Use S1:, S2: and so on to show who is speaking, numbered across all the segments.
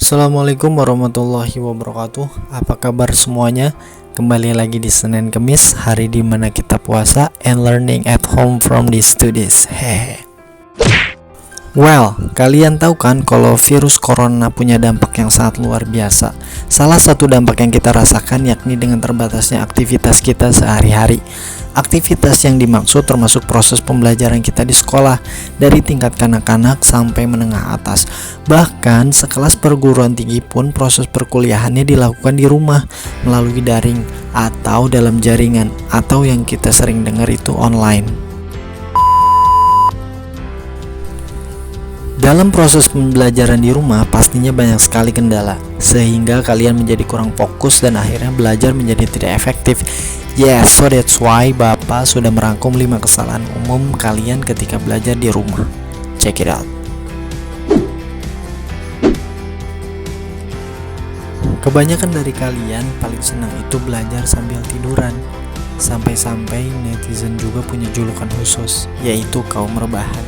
S1: Assalamualaikum warahmatullahi wabarakatuh. Apa kabar semuanya? Kembali lagi di Senin Kemis, hari dimana kita puasa and learning at home from the studies. Hehe. Well, kalian tahu kan kalau virus corona punya dampak yang sangat luar biasa. Salah satu dampak yang kita rasakan yakni dengan terbatasnya aktivitas kita sehari-hari. Aktivitas yang dimaksud termasuk proses pembelajaran kita di sekolah, dari tingkat kanak-kanak sampai menengah atas. Bahkan sekelas perguruan tinggi pun proses perkuliahannya dilakukan di rumah melalui daring atau dalam jaringan, atau yang kita sering dengar itu online. Dalam proses pembelajaran di rumah pastinya banyak sekali kendala, sehingga kalian menjadi kurang fokus dan akhirnya belajar menjadi tidak efektif. Yes, so that's why Bapak sudah merangkum 5 kesalahan umum kalian ketika belajar di rumah. Check it out. Kebanyakan dari kalian paling senang itu belajar sambil tiduran. Sampai-sampai netizen juga punya julukan khusus, yaitu kaum rebahan.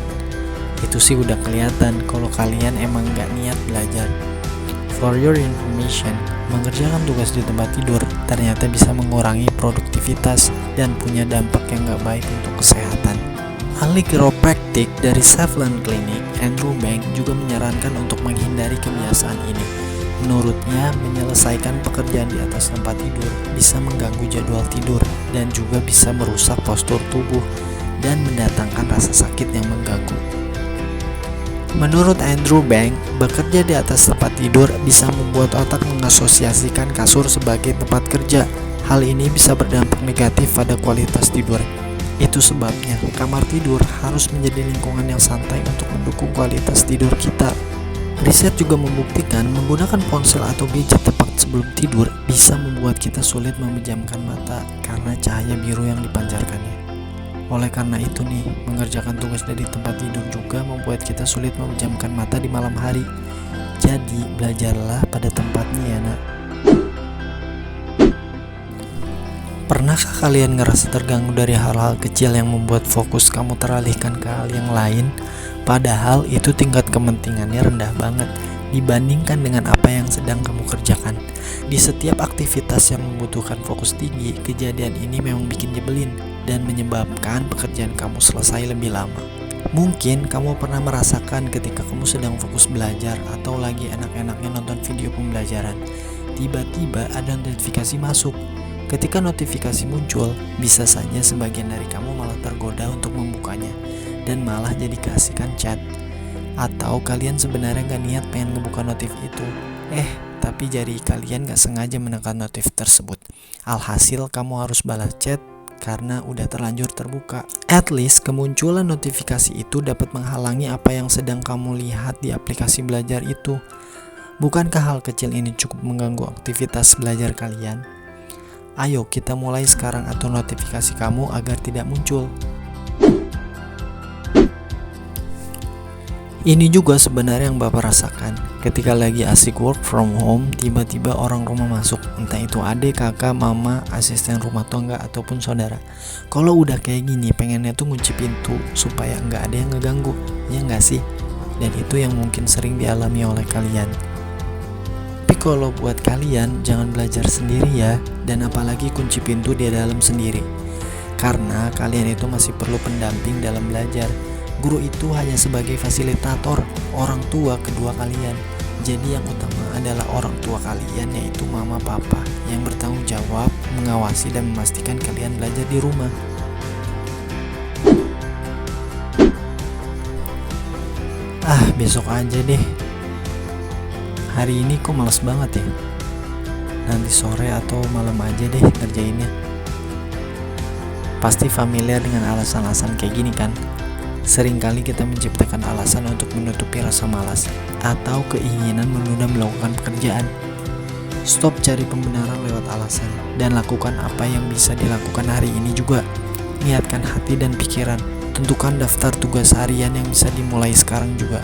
S1: Itu sih udah kelihatan kalau kalian emang gak niat belajar. For your information, mengerjakan tugas di tempat tidur ternyata bisa mengurangi produktivitas dan punya dampak yang gak baik untuk kesehatan. Ahli kiropraktik dari Saveland Clinic, Andrew Bank, juga menyarankan untuk menghindari kebiasaan ini. Menurutnya, menyelesaikan pekerjaan di atas tempat tidur bisa mengganggu jadwal tidur dan juga bisa merusak postur tubuh dan mendatangkan rasa sakit yang mengganggu. Menurut Andrew Bank, bekerja di atas tempat tidur bisa membuat otak mengasosiasikan kasur sebagai tempat kerja. Hal ini bisa berdampak negatif pada kualitas tidur. Itu sebabnya kamar tidur harus menjadi lingkungan yang santai untuk mendukung kualitas tidur kita. Riset juga membuktikan menggunakan ponsel atau gadget tepat sebelum tidur bisa membuat kita sulit memejamkan mata karena cahaya biru yang dipancarkannya. Oleh karena itu nih, mengerjakan tugas dari tempat tidur juga membuat kita sulit memejamkan mata di malam hari. Jadi, belajarlah pada tempatnya ya nak. Pernahkah kalian ngerasa terganggu dari hal-hal kecil yang membuat fokus kamu teralihkan ke hal yang lain? Padahal itu tingkat kepentingannya rendah banget dibandingkan dengan apa yang sedang kamu kerjakan. Di setiap aktivitas yang membutuhkan fokus tinggi, kejadian ini memang bikin nyebelin dan menyebabkan pekerjaan kamu selesai lebih lama. Mungkin kamu pernah merasakan ketika kamu sedang fokus belajar atau lagi enak-enaknya nonton video pembelajaran, tiba-tiba ada notifikasi masuk. Ketika notifikasi muncul, bisa saja sebagian dari kamu malah tergoda untuk membukanya dan malah jadi keasikan chat. Atau kalian sebenarnya gak niat pengen ngebuka notif itu, tapi jari kalian gak sengaja menekan notif tersebut. Alhasil kamu harus balas chat karena udah terlanjur terbuka. At least kemunculan notifikasi itu dapat menghalangi apa yang sedang kamu lihat di aplikasi belajar itu. Bukankah hal kecil ini cukup mengganggu aktivitas belajar kalian? Ayo kita mulai sekarang atur notifikasi kamu agar tidak muncul. Ini juga sebenarnya yang Bapak rasakan ketika lagi asik work from home, tiba-tiba orang rumah masuk, entah itu adik, kakak, mama, asisten rumah tangga, ataupun saudara. Kalau udah kayak gini, pengennya tuh ngunci pintu supaya nggak ada yang ngeganggu, ya nggak sih? Dan itu yang mungkin sering dialami oleh kalian. Tapi kalau buat kalian, jangan belajar sendiri ya, dan apalagi kunci pintu di dalam sendiri. Karena kalian itu masih perlu pendamping dalam belajar. Guru itu hanya sebagai fasilitator, orang tua kedua kalian. Jadi yang utama adalah orang tua kalian, yaitu mama papa, yang bertanggung jawab, mengawasi dan memastikan kalian belajar di rumah. Besok aja deh. Hari ini kok males banget ya. Nanti sore atau malam aja deh ngerjainnya. Pasti familiar dengan alasan-alasan kayak gini kan? Seringkali kita menciptakan alasan untuk menutupi rasa malas atau keinginan menunda melakukan pekerjaan. Stop cari pembenaran lewat alasan dan lakukan apa yang bisa dilakukan hari ini juga. Niatkan hati dan pikiran. Tentukan daftar tugas harian yang bisa dimulai sekarang juga.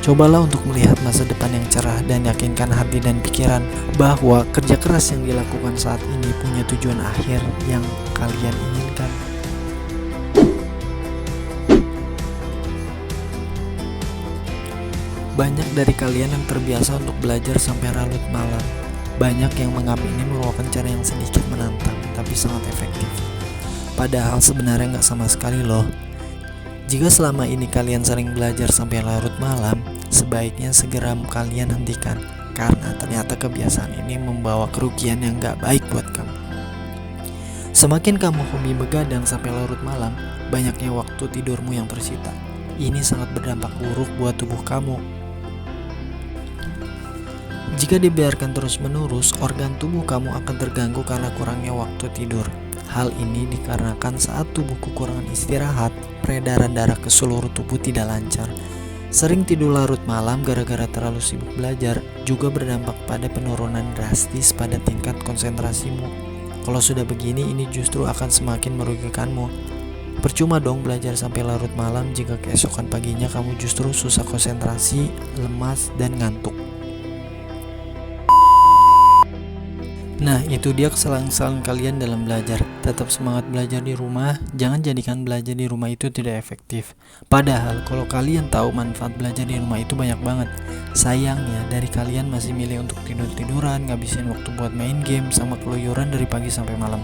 S1: Cobalah untuk melihat masa depan yang cerah dan yakinkan hati dan pikiran bahwa kerja keras yang dilakukan saat ini punya tujuan akhir yang kalian inginkan. Banyak dari kalian yang terbiasa untuk belajar sampai larut malam. Banyak yang menganggap ini merupakan cara yang sedikit menantang, tapi sangat efektif. Padahal sebenarnya nggak sama sekali loh. Jika selama ini kalian sering belajar sampai larut malam, sebaiknya segera kalian hentikan, karena ternyata kebiasaan ini membawa kerugian yang nggak baik buat kamu. Semakin kamu hobi begadang sampai larut malam, banyaknya waktu tidurmu yang tersita. Ini sangat berdampak buruk buat tubuh kamu. Jika dibiarkan terus-menerus, organ tubuh kamu akan terganggu karena kurangnya waktu tidur. Hal ini dikarenakan saat tubuh kekurangan istirahat, peredaran darah ke seluruh tubuh tidak lancar. Sering tidur larut malam gara-gara terlalu sibuk belajar juga berdampak pada penurunan drastis pada tingkat konsentrasimu. Kalau sudah begini, ini justru akan semakin merugikanmu. Percuma dong belajar sampai larut malam jika keesokan paginya kamu justru susah konsentrasi, lemas, dan ngantuk. Nah, itu dia kesalahan-kesalahan kalian dalam belajar. Tetap semangat belajar di rumah, jangan jadikan belajar di rumah itu tidak efektif. Padahal kalau kalian tahu manfaat belajar di rumah itu banyak banget. Sayangnya dari kalian masih milih untuk tidur-tiduran, ngabisin waktu buat main game, sama keluyuran dari pagi sampai malam.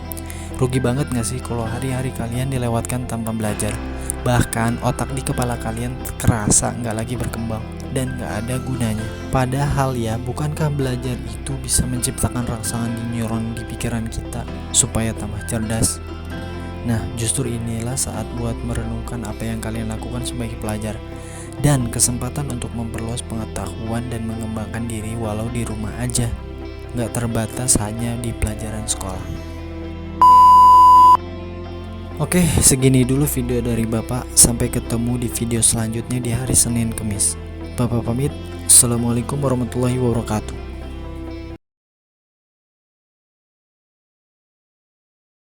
S1: Rugi banget gak sih kalau hari-hari kalian dilewatkan tanpa belajar? Bahkan otak di kepala kalian kerasa gak lagi berkembang dan gak ada gunanya. Padahal ya, bukankah belajar itu bisa menciptakan rangsangan di neuron di pikiran kita supaya tambah cerdas? Nah, justru inilah saat buat merenungkan apa yang kalian lakukan sebagai pelajar, dan kesempatan untuk memperluas pengetahuan dan mengembangkan diri walau di rumah aja, gak terbatas hanya di pelajaran sekolah. Oke, segini dulu video dari Bapak. Sampai ketemu di video selanjutnya di hari Senin Kemis. Bapak pamit. Assalamualaikum warahmatullahi wabarakatuh.